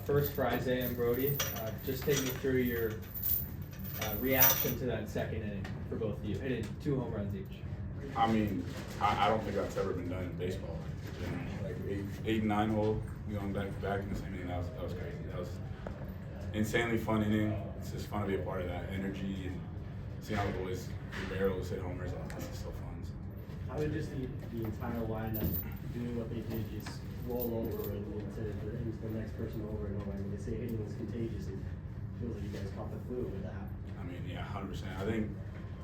First for Isaiah and Brody, just take me through your reaction to that second inning for both of you, hitting 2 home runs each. I mean, I don't think that's ever been done in baseball. You know, like eight and 9 hole, going back to back in the same inning. That was crazy. That was insanely fun inning. It's just fun to be a part of that energy and seeing how the boys, the barrels hit homers. This is so fun. So. How did just the entire lineup doing what they did just roll over and instead of the next person over and over? I mean, they say hitting is contagious. It feels like you guys caught the flu with that. I mean, yeah, 100%. I think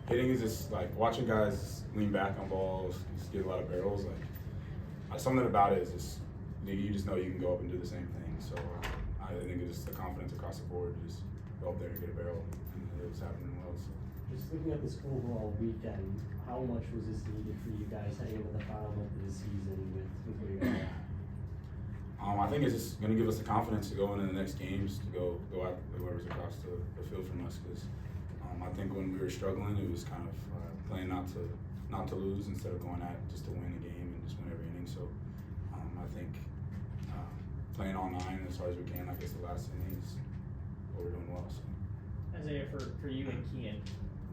hitting is just like watching guys lean back on balls, just get a lot of barrels. Like something about it is just you just know you can go up and do the same thing. So I think it's just the confidence across the board. Just go up there and get a barrel, and it was happening well. So. Just looking at this overall weekend, how much was this needed for you guys heading into the final month of the season with where you're at? I think it's just going to give us the confidence to go into the next games, to go out whoever's across the field from us. Because I think when we were struggling, it was kind of playing not to lose instead of going at just to win a game and just win every inning. So I think playing all 9 as hard as we can, like it's the last inning, is what we're doing well. So. Isaiah, for you and Kien,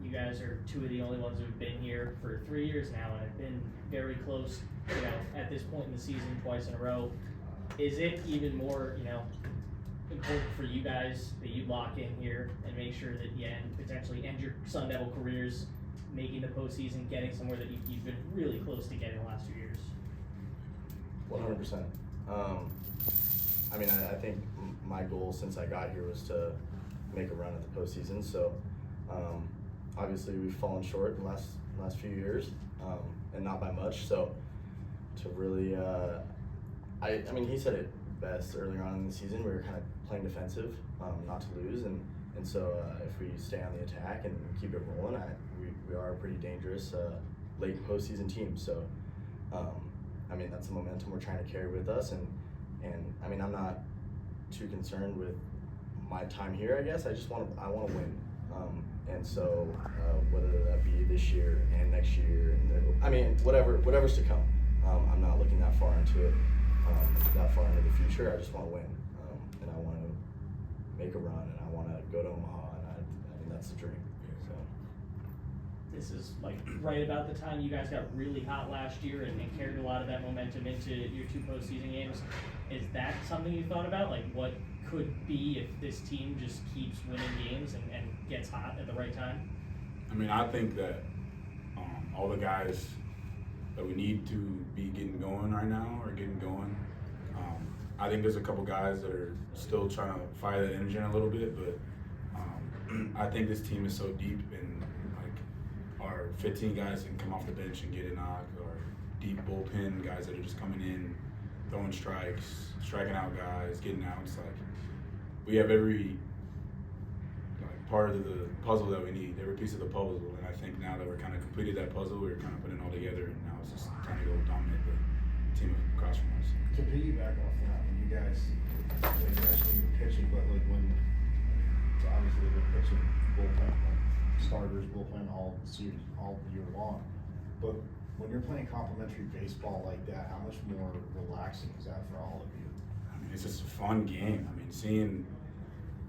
you guys are 2 of the only ones who've been here for 3 years now and have been very close, at this point in the season twice in a row. Is it even more, important for you guys that you lock in here and make sure that you potentially end your Sun Devil careers making the postseason, getting somewhere that you've been really close to getting the last 2 years? 100%. I mean, I think my goal since I got here was to make a run at the postseason. So obviously we've fallen short in the last few years, and not by much. So to really, I mean, he said it best earlier on in the season. We were kind of playing defensive, not to lose, and so if we stay on the attack and keep it rolling, we are a pretty dangerous late postseason team. So I mean, that's the momentum we're trying to carry with us, and I mean, I'm not too concerned with my time here. I guess I want to win, and so whether that be this year and next year, I mean, whatever's to come. I'm not looking that far into it. That far into the future. I just want to win, and I want to make a run, and I want to go to Omaha, and I think that's the dream. So This is like right about the time you guys got really hot last year and carried a lot of that momentum into your 2 postseason games. Is that something you thought about? Like what could be if this team just keeps winning games and gets hot at the right time? I mean, I think that all the guys that we need to be getting going right now are getting going. I think there's a couple guys that are still trying to fire that engine a little bit, but I think this team is so deep, and like our 15 guys can come off the bench and get a knock, or deep bullpen guys that are just coming in, throwing strikes, striking out guys, getting outs. Like we have every part of the puzzle that we need, every piece of the puzzle, and I think now that we're kind of completed that puzzle, we're kind of putting it all together, and now it's just time to go dominate the team across from us. To piggyback off that, when you guys, when you're actually pitching, but like when, obviously they're pitching bullpen, like starters, bullpen all season, all year long, but when you're playing complimentary baseball like that, how much more relaxing is that for all of you? I mean, it's just a fun game. I mean, seeing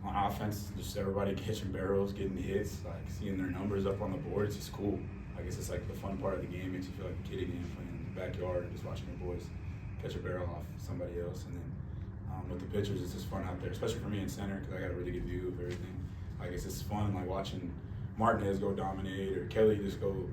on offense, just everybody catching barrels, getting hits, like seeing their numbers up on the board, it's just cool. I guess it's like the fun part of the game. Makes you feel like a kid again, playing in the backyard and just watching your boys catch a barrel off somebody else. And then with the pitchers, it's just fun out there, especially for me in center, because I got a really good view of everything. Like it's just fun, like watching Martinez go dominate, or Kelly just go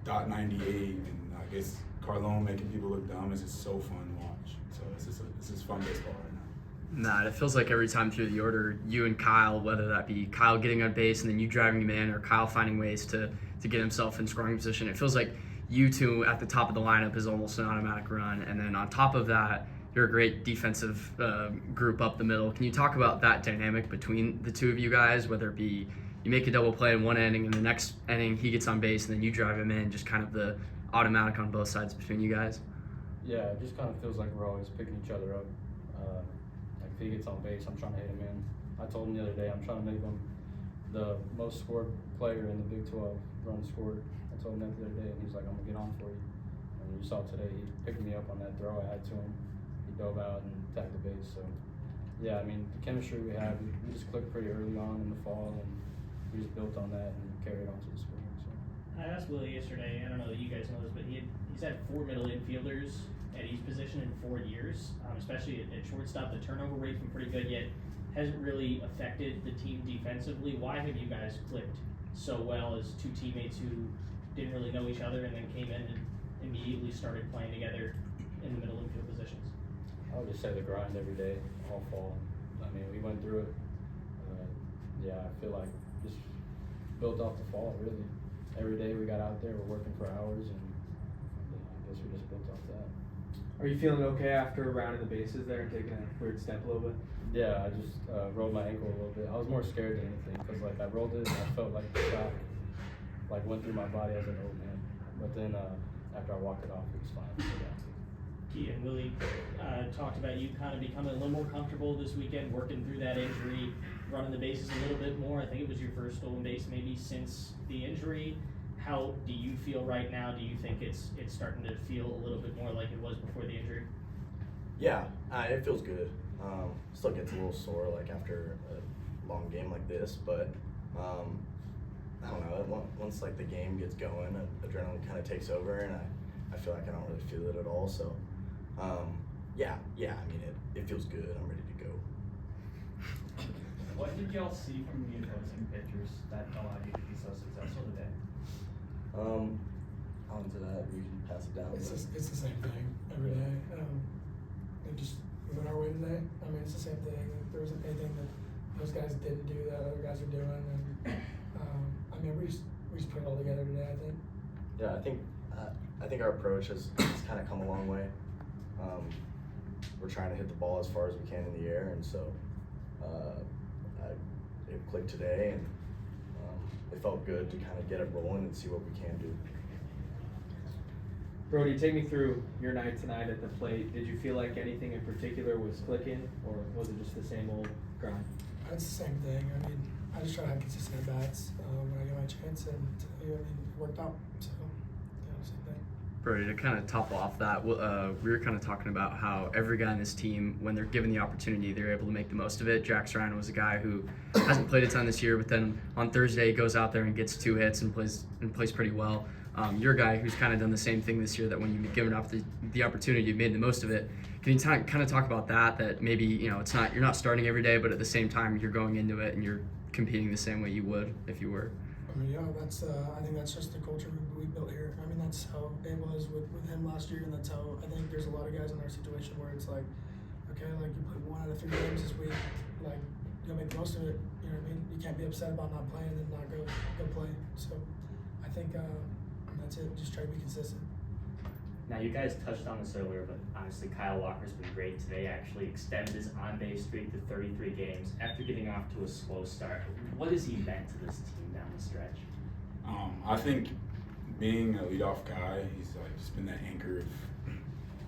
.98, and I guess Carlone making people look dumb. It's just so fun to watch. So it's just fun baseball right now. Nah, it feels like every time through the order, you and Kyle, whether that be Kyle getting on base and then you driving him in, or Kyle finding ways to get himself in scoring position, it feels like you two at the top of the lineup is almost an automatic run. And then on top of that, you're a great defensive group up the middle. Can you talk about that dynamic between the two of you guys, whether it be you make a double play in one inning and the next inning he gets on base and then you drive him in, just kind of the automatic on both sides between you guys? Yeah, it just kind of feels like we're always picking each other up. Like if he gets on base, I'm trying to hit him in. I told him the other day I'm trying to make him the most scored player in the Big 12, runs scored. I told him that the other day, and he's like, I'm going to get on for you. And you saw today, he picked me up on that throw I had to him. He dove out and tagged the base. So yeah, I mean, the chemistry we had, we just clicked pretty early on in the fall, and we just built on that and carried on to the spring. So. I asked Willie yesterday, I don't know that you guys know this, but he's had 4 middle infielders at each position in 4 years, especially at shortstop. The turnover rate's been pretty good, yet hasn't really affected the team defensively. Why have you guys clicked so well as 2 teammates who didn't really know each other and then came in and immediately started playing together in the middle infield positions? I would just say the grind every day, all fall. I mean, we went through it. Yeah, I feel like just built off the fall, really. Every day we got out there, we're working for hours, and I guess we just built off that. Are you feeling okay after rounding the bases there and taking a weird step a little bit? Yeah, I just rolled my ankle a little bit. I was more scared than anything because like I rolled it and I felt like the shot like went through my body. I was like, oh man. But then after I walked it off, it was fine. So, yeah. Kien, Willie talked about you kind of becoming a little more comfortable this weekend, working through that injury, running the bases a little bit more. I think it was your first stolen base maybe since the injury. How do you feel right now? Do you think it's starting to feel a little bit more like it was before the injury? Yeah, it feels good. Still gets a little sore like after a long game like this, but I don't know. Once like the game gets going, adrenaline kind of takes over, and I feel like I don't really feel it at all. So yeah. I mean it feels good. I'm ready to go. What did y'all see from the opposing pitchers that allowed you to be so successful today? Onto that, we can pass it down. It's the same thing every day. We went our way today. I mean, it's the same thing. There wasn't anything that those guys didn't do that other guys are doing, and I mean, we just put it all together today. I think. Yeah, I think our approach has kind of come a long way. We're trying to hit the ball as far as we can in the air, and so it clicked today, and it felt good to kind of get it rolling and see what we can do. Brody, take me through your night tonight at the plate. Did you feel like anything in particular was clicking, or was it just the same old grind? It's the same thing. I mean, I just try to have consistent at bats when I get my chance, and I mean, it worked out. So yeah, same thing. Brody, to kind of top off that, we were kind of talking about how every guy on this team, when they're given the opportunity, they're able to make the most of it. Jax Ryan was a guy who hasn't played a ton this year, but then on Thursday he goes out there and gets 2 hits and plays pretty well. You're a guy who's kind of done the same thing this year, that when you've given up the opportunity, you've made the most of it. Can you kind of talk about that? That maybe you're not starting every day, but at the same time you're going into it and you're competing the same way you would if you were. I mean, yeah, that's. I think that's just the culture we built here. I mean, that's how it was with him last year, and that's how I think there's a lot of guys in our situation where it's like, okay, like you play 1 out of 3 games this week, like you'll make the most of it. You know what I mean? You can't be upset about not playing and then not go play. So, I think that's it. Just try to be consistent. Now, you guys touched on this earlier, but honestly, Kyle Walker's been great today. Actually extended his on-base streak to 33 games after getting off to a slow start. What has he meant to this team down the stretch? I think being a leadoff guy, he's like just been that anchor of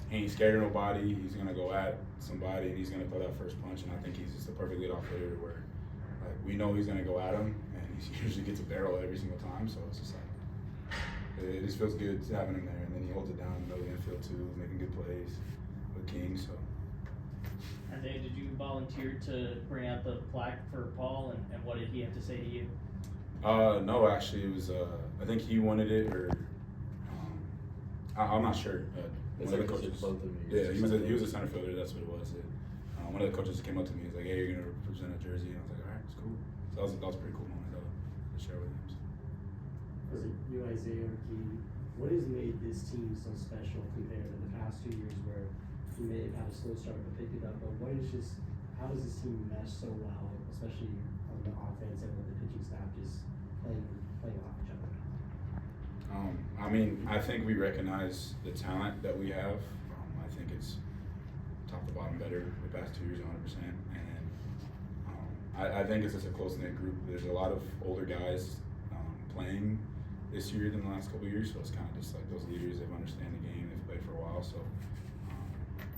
he ain't scared of nobody. He's gonna go at somebody and he's gonna throw that first punch. And I think he's just a perfect leadoff hitter where like we know he's gonna go at him, and he usually gets a barrel every single time. So it's just like it just feels good having him there. And then he holds it down in the middle of the infield too, making good plays with Kien. So. And Dave, did you volunteer to bring out the plaque for Paul, and what did he have to say to you? No, actually, it was. I think he wanted it, or I'm not sure. It's One like of the coaches. both of you. Yeah, he was a center fielder. That's what it was. One of the coaches came up to me. He's like, "Hey, you're gonna represent a jersey," and I was like, "All right, it's cool." So that was a pretty cool moment to share with him. So. Was it you, Isaiah, or Kien? What has made this team so special compared to the past 2 years where you may have had a slow start but picked it up? But how does this team mesh so well, especially on the offense and with the pitching staff just playing off each other? I mean, I think we recognize the talent that we have. I think it's top to bottom better the past 2 years, 100%. And I think it's just a close-knit group. There's a lot of older guys playing this year than the last couple of years, so it's kind of just like those leaders that understand the game, they've played for a while, so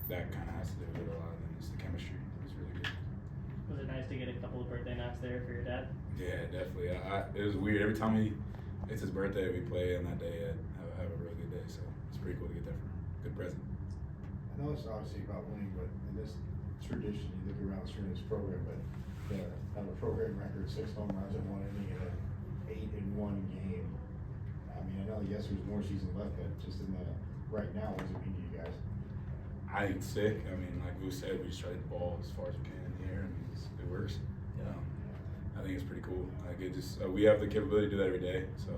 that kind of has to do with it a lot, and it's the chemistry. It's really good. Was it nice to get a couple of birthday knocks there for your dad? Yeah, definitely. It was weird. Every time it's his birthday, we play on that day, I have a really good day, so it's pretty cool to get that from him. Good present. I know it's obviously about winning, but in this tradition, you look around this program, but have a program record, 6 home runs in 1 inning and an 8-in-1 game. I mean, I know, yes, there's more season left, but just in the, right now, what does it mean to you guys? I think it's sick. I mean, like we said, we just try to hit the ball as far as we can in the air. I mean, it works. I think it's pretty cool. Like it just, we have the capability to do that every day. So,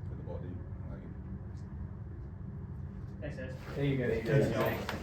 hit the ball deep. I like it. Thanks, guys. Thank you guys. Thank you.